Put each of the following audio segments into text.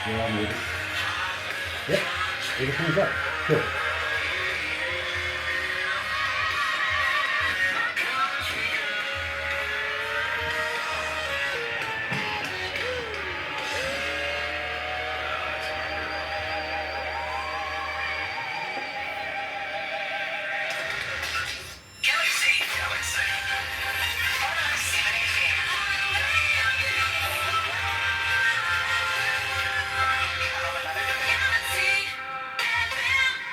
Yeah, I'm ready. Yep, everything's up. Cool.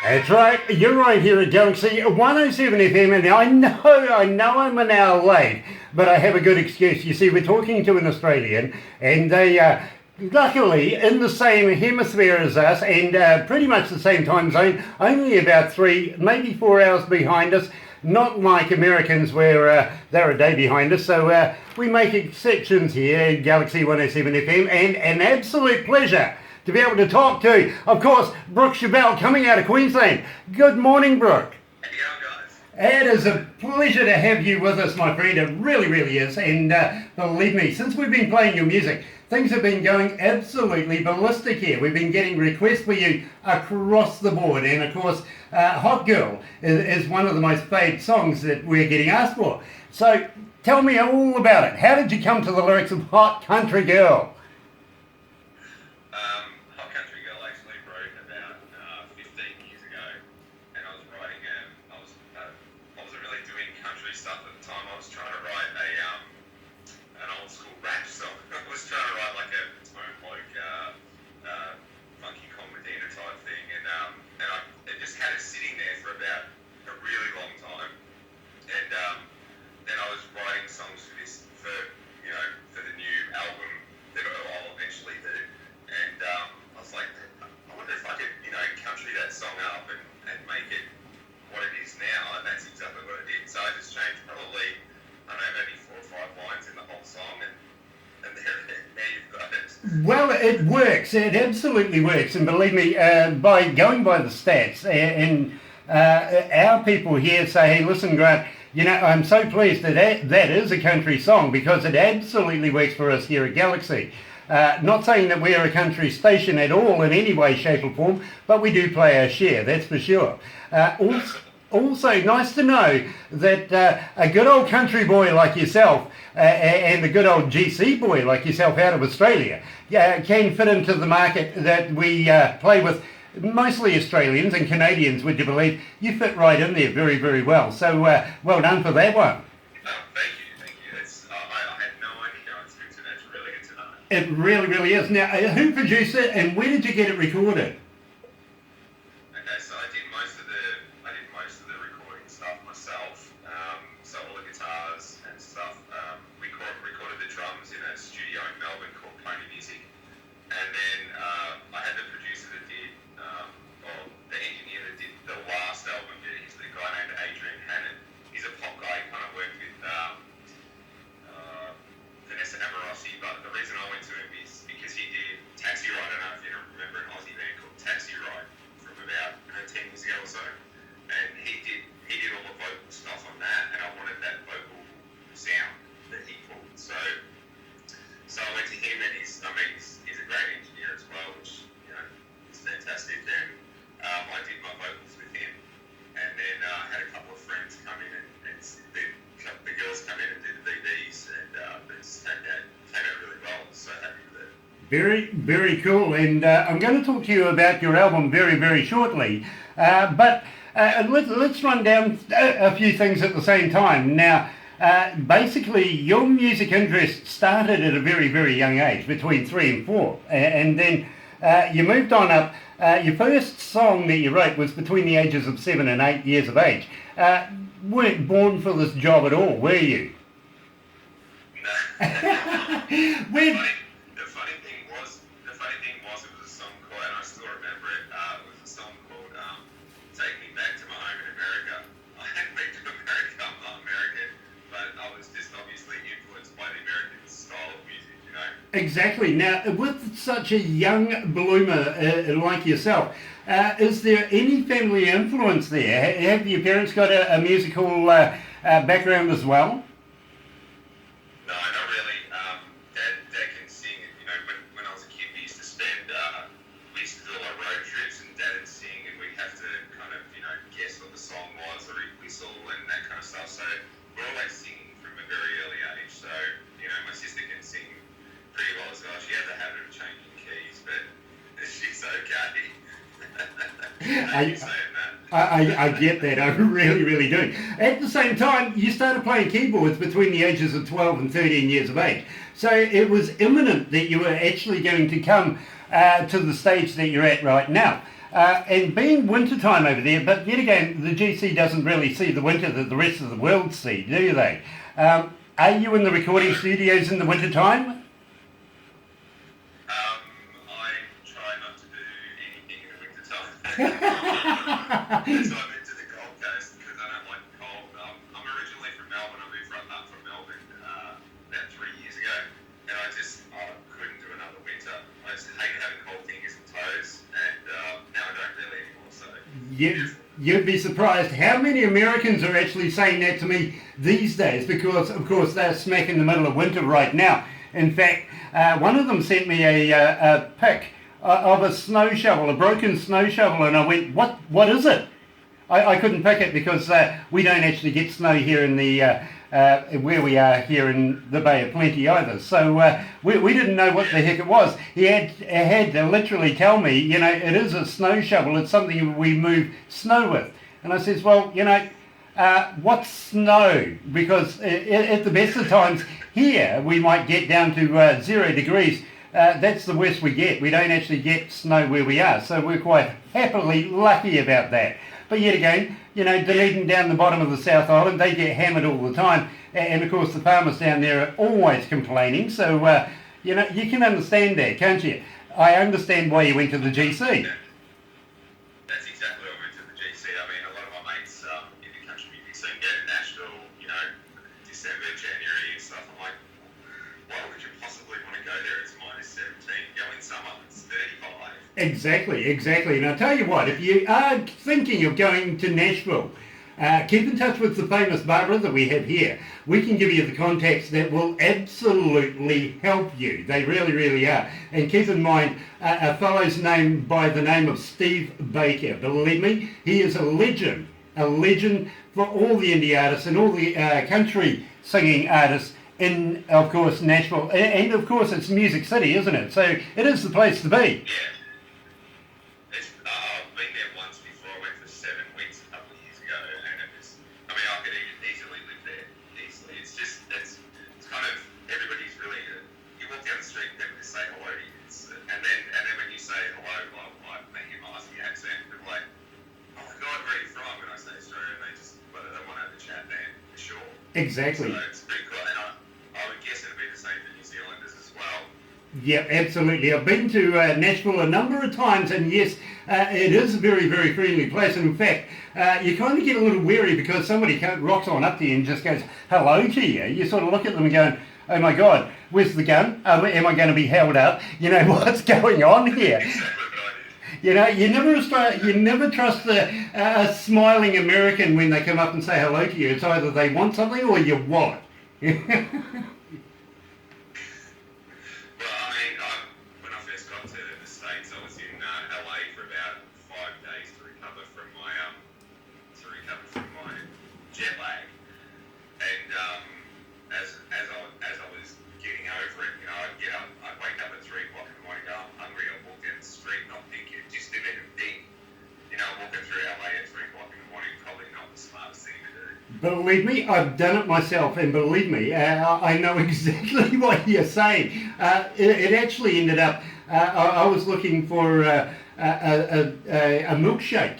That's right, you're right here at Galaxy 107 FM, and I know I'm an hour late, but I have a good excuse. You see, we're talking to an Australian, and they are luckily in the same hemisphere as us, and pretty much the same time zone, only about 3, maybe 4 hours behind us. Not like Americans where they're a day behind us, so we make exceptions here at Galaxy 107 FM, and an absolute pleasure to be able to talk to, of course, Brook Chivell coming out of Queensland. Good morning, Brook. How you going, guys? It is a pleasure to have you with us, my friend. It really, really is. And believe me, since we've been playing your music, things have been going absolutely ballistic here. We've been getting requests for you across the board. And of course, Hot Girl is one of the most played songs that we're getting asked for. So tell me all about it. How did you come to the lyrics of Hot Country Girl? Hot Country Girl actually wrote about 15 years ago, and I was writing. I wasn't really doing country stuff at the time. I was trying to write an old school rap song. I was trying to write like a funky comedina type thing, and it just had it sitting there for about a really long time. And then I was writing songs for the new album that I'll eventually do. And I was like, I wonder if I could, country that song up and make it what it is now. And that's exactly what I did. So I just changed probably, I don't know, maybe 4 or 5 lines in the whole song, and there you've got it. Well, it works. It absolutely works. And believe me, by going by the stats, and our people here say, hey, listen, Grant, I'm so pleased that is a country song, because it absolutely works for us here at Galaxy. Not saying that we're a country station at all in any way, shape or form, but we do play our share, that's for sure. Also, nice to know that a good old country boy like yourself and a good old GC boy like yourself out of Australia can fit into the market that we play with. Mostly Australians and Canadians, would you believe? You fit right in there very, very well. So well done for that one. Thank you. I had no idea. It's really good to know. It really, really is. Now, who produced it, and where did you get it recorded? Okay, so I did most of the recording stuff myself. So all the guitars and stuff. We recorded the drums in a studio in Melbourne called Pony Music, and then I had the producer that did, or the engineer that did the last album. He's the guy named Adrian Hannon. He's a pop guy. He kind of worked with Vanessa Amorosi, but the reason I went to him is because he did Taxi Ride. I don't know if you remember an Aussie band called Taxi Ride from about 10 years ago or so, and he did all the vocal stuff on that, and I wanted that vocal sound that he pulled. So I went to him, and he's a great engineer as well, which is fantastic. And I did my vocals with him, and then I had a couple of friends come in, and the girls come in and do the VBs, and it's came out really well. So happy with it. Very, very cool. And I'm going to talk to you about your album very, very shortly. But let's run down a few things at the same time. Now, basically, your music interest started at a very, very young age, between 3 and 4. And then you moved on up. Your first song that you wrote was between the ages of 7 and 8 years of age. Weren't born for this job at all, were you? No. The funny thing was it was a song called, and I still remember it. It was a song called "Take Me Back to My Home in America." I hadn't been to America. I'm not American, but I was just obviously influenced by the American style of music, Exactly. Now, with such a young bloomer like yourself, is there any family influence there? Have your parents got a musical background as well? No, not really. Dad can sing. When I was a kid, we used to spend you saying that. I get that, I really, really do. At the same time, you started playing keyboards between the ages of 12 and 13 years of age. So it was imminent that you were actually going to come to the stage that you're at right now. And being wintertime over there, but yet again, the GC doesn't really see the winter that the rest of the world see, do they? Are you in the recording studios in the wintertime? I try not to do anything in the winter time. So I moved to the Gold Coast because I don't like the cold. I'm originally from Melbourne. I moved up from Melbourne about 3 years ago, and I couldn't do another winter. I just hated having cold fingers and toes, and now I don't really anymore. So you'd be surprised how many Americans are actually saying that to me these days, because of course they're smack in the middle of winter right now. In fact, one of them sent me a pic of a snow shovel, a broken snow shovel, and I went, what is it? I couldn't pick it because we don't actually get snow here in the where we are here in the Bay of Plenty either. So we didn't know what the heck it was. He had to literally tell me, you know, it is a snow shovel. It's something we move snow with. And I says, well, you know, what's snow? Because at the best of times here we might get down to 0 degrees. That's the worst we get. We don't actually get snow where we are. So we're quite happily lucky about that. But yet again, you know, Dunedin down the bottom of the South Island, they get hammered all the time. And of course the farmers down there are always complaining. So, you know, you can understand that, can't you? I understand why you went to the GC. That's exactly why I went to the GC. I mean, a lot of my mates in the country music scene get in Nashville, you know, December, January and stuff. I'm like, why would you possibly want to go there? It's minus 17. Go in summer, it's 35. Exactly. And I'll tell you what, if you are thinking of going to Nashville, keep in touch with the famous Barbara that we have here. We can give you the contacts that will absolutely help you. They really, really are. And keep in mind, a fellow's name by the name of Steve Baker. Believe me, he is a legend for all the indie artists and all the country singing artists in, of course, Nashville. And of course, it's Music City, isn't it? So it is the place to be. Yeah. I've been there once before. I went for 7 weeks a couple of years ago, and it was, I mean, I could easily live there, easily. It's just, it's kind of, everybody's really, you walk down the street, people just say hello to you. And then when you say hello, like making an Aussie accent, they're like, oh my God, where are you from? And I say Australia, and they just, whether they want to have a chat there, for sure. Exactly. So it's pretty cool, and I would guess it'd be the same for New Zealanders as well. Yeah, absolutely. I've been to Nashville a number of times, and yes, it is a very, very friendly place. And in fact, you kind of get a little weary because somebody rocks on up to you and just goes hello to you. You sort of look at them and going, oh my God, where's the gun? Am I going to be held up? You know, what's going on here? You know, you never trust a smiling American when they come up and say hello to you. It's either they want something or you what. Well, I mean, when I first got to the States, I was in LA for about 5 days to recover from my jet lag. And as I was getting over it, you know, I'd wake up at 3 o'clock in the morning, go, I'm hungry. I'd walk down the street, not thinking, just didn't even think. You know, walking through LA at 3 o'clock in the morning, probably not the smartest thing to do. Believe me, I've done it myself, and believe me, I know exactly what you're saying. It actually ended up, I was looking for a milkshake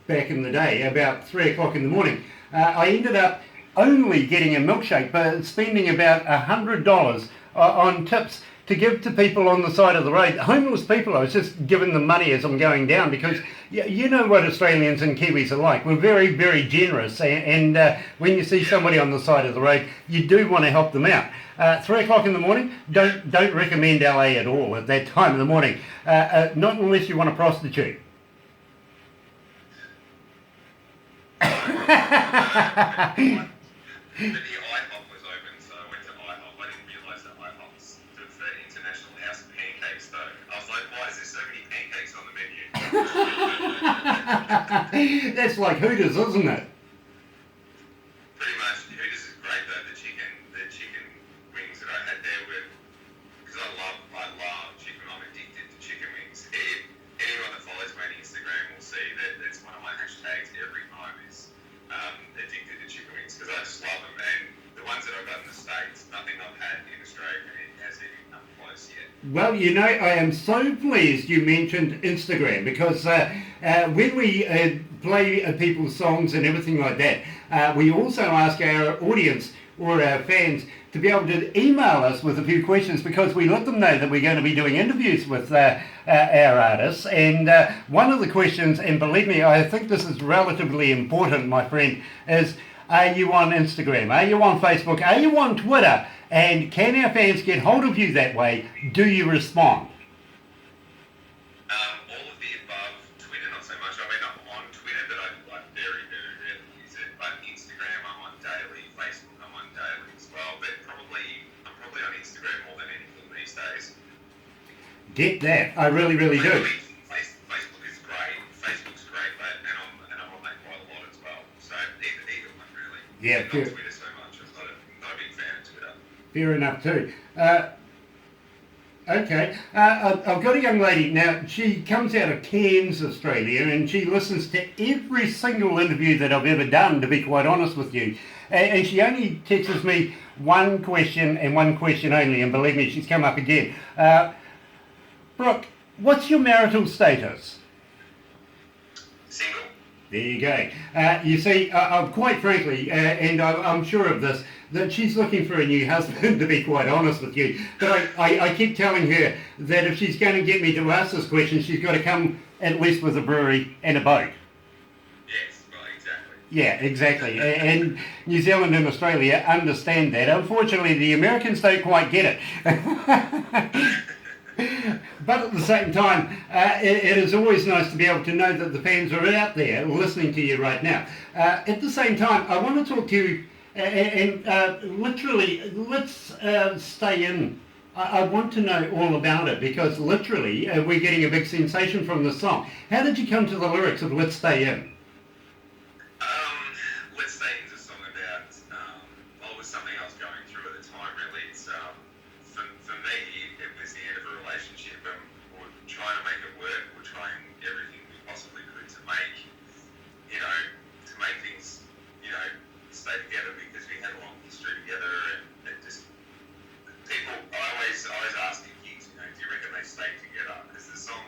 back in the day, about 3 o'clock in the morning. I ended up only getting a milkshake, but spending about $100 on tips to give to people on the side of the road. Homeless people, I was just giving them money as I'm going down, because you know what Australians and Kiwis are like. We're very, very generous, and when you see somebody on the side of the road, you do want to help them out. 3 o'clock in the morning, don't recommend LA at all at that time in the morning, not unless you want a prostitute. But the IHOP was open, so I went to IHOP. I didn't realise that IHOP stood for International House of Pancake Stove. I was like, why is there so many pancakes on the menu? That's like Hooters, isn't it? Pretty much. Hooters is great though. The chicken wings that I had there were, because I love chicken. I'm addicted to chicken wings. Anyone that follows me on Instagram will see that that's my Well, you know, I am so pleased you mentioned Instagram because when we play people's songs and everything like that, we also ask our audience or our fans to be able to email us with a few questions because we let them know that we're going to be doing interviews with our artists. And one of the questions, and believe me, I think this is relatively important, my friend, is are you on Instagram? Are you on Facebook? Are you on Twitter? And can our fans get hold of you that way? Do you respond? All of the above. Twitter, not so much. I mean, I'm on Twitter, but I very, very rarely use it. But Instagram, I'm on daily. Facebook, I'm on daily as well. But I'm probably on Instagram more than anything these days. Get that. I really, really do. Facebook is great. Facebook's great, but and I'm on that quite a lot as well. So either one really. Yeah, not Twitter so much. I'm not a big fan of Twitter. Fair enough too. Okay, I've got a young lady now. She comes out of Cairns, Australia, and she listens to every single interview that I've ever done, to be quite honest with you. And she only texts me one question and one question only, and believe me, she's come up again. Brooke, what's your marital status? Single. There you go. You see, quite frankly, and I'm sure of this, that she's looking for a new husband, to be quite honest with you. But I keep telling her that if she's going to get me to ask this question, she's got to come at least with a brewery and a boat. Yes, well, exactly. Yeah, exactly. And New Zealand and Australia understand that. Unfortunately, the Americans don't quite get it. But at the same time, it is always nice to be able to know that the fans are out there listening to you right now. At the same time, I want to talk to you and literally, let's stay in. I want to know all about it because literally we're getting a big sensation from the song. How did you come to the lyrics of Let's Stay In? Let's Stay In is a song about, it was something I was going through at the time really. It's, for me, it was the end of a relationship and we're trying to make it work. We're trying everything we possibly could to make, things, stay together because we had a long history together and it just, people, I always ask the kids, do you reckon they stay together? Because the song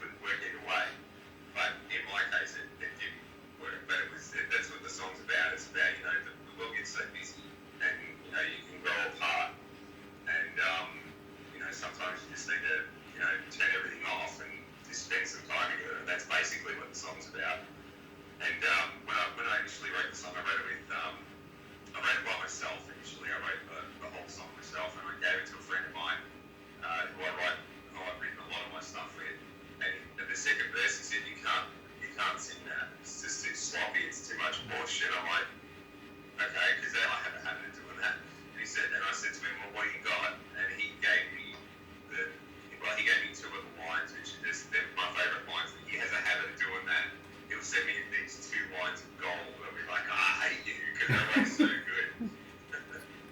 couldn't work either way. But in my case, it didn't work. But that's what the song's about. It's about, the world gets so busy and, you can grow apart. And, sometimes you just need to, turn everything off and just spend some time together. And that's basically what the song's about. And when I initially wrote the song, I wrote it by myself initially. I wrote the whole song myself, and I gave it to a friend of mine who I've written a lot of my stuff with. And at the second verse, he said, "You can't sing that. It's just too sloppy. It's too much bullshit." I'm like, okay, because I have a habit of doing that. And I said to him, "Well, what do you got?" And he gave me two little lines, which are they're my favourite lines. He has a habit of doing that. He'll send me these 2 lines of gold. I'll be like, I hate you, because they're always so good.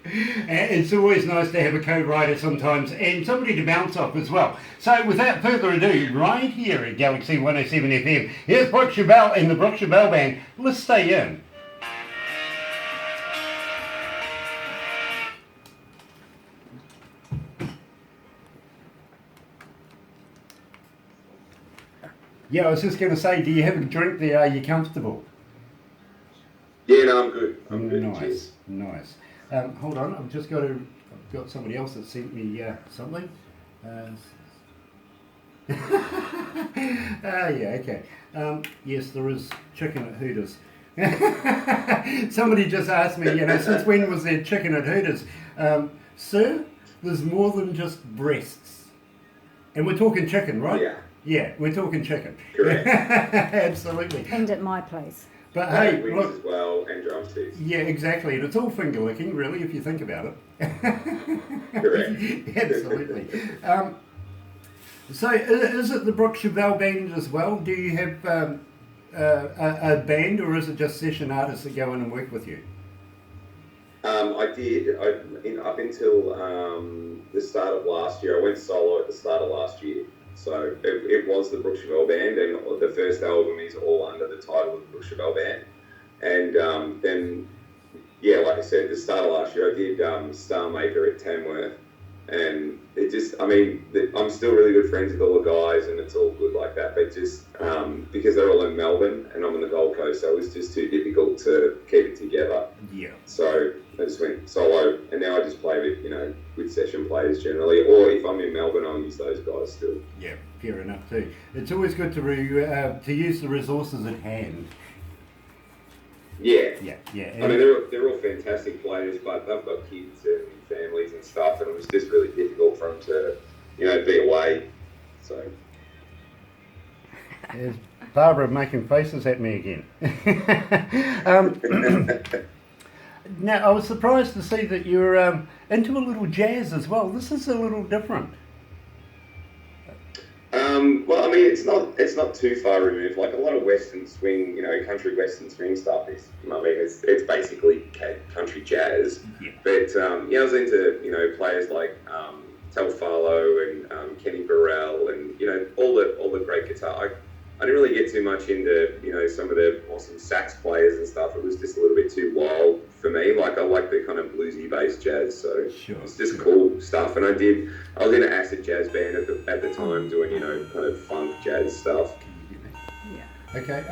It's always nice to have a co-writer sometimes and somebody to bounce off as well. So without further ado, right here at Galaxy 107 FM, here's Brook Chivell and the Brook Chivell Band. Let's stay in. Yeah, I was just going to say, do you have a drink there? Are you comfortable? Yeah, no, I'm good. I'm good. Nice, Cheers. nice. Hold on, I've got somebody else that sent me something. Yeah, okay. Yes, there is chicken at Hooters. Somebody just asked me, since when was there chicken at Hooters? Sir, there's more than just breasts. And we're talking chicken, right? Yeah. Yeah, we're talking chicken. Correct. Absolutely. And at my place. But hey, wings look. as well, and drumsticks. Yeah, exactly. And it's all finger licking, really, if you think about it. Correct. Absolutely. So, is it the Brook Chivell Band as well? Do you have a band, or is it just session artists that go in and work with you? I did. Up until the start of last year, I went solo at the start of last year. So it was the Brook Chivell Band, and the first album is all under the title of the Brook Chivell Band. And then, yeah, like I said, the start of last year, I did Star Maker at Tamworth, And it just, I mean, I'm still really good friends with all the guys, and it's all good like that. But just because they're all in Melbourne and I'm on the Gold Coast, so it was just too difficult to keep it together. Yeah. So I just went solo, and now I just play with, with session players generally, or if I'm in Melbourne, I'll use those guys still. Yeah, fair enough too. It's always good to use the resources at hand. Yeah. Yeah. I mean, they're all fantastic players, but they've got kids and families and stuff, and it was just really difficult for them to, be away. So. There's Barbara making faces at me again. Now, I was surprised to see that you're into a little jazz as well. This is a little different. Well, I mean, it's not too far removed. Like a lot of Western swing, country Western swing stuff is. I mean, it's basically country jazz. Yeah. But I was into players like Tel Farlow and Kenny Burrell and all the great guitar. I didn't really get too much into some of the awesome sax players and stuff. It was just a little bit too wild for me. Like I like the kind of bluesy based jazz, so it's just cool stuff. And I was in an acid jazz band at the time doing kind of funk jazz stuff. Yeah. Okay.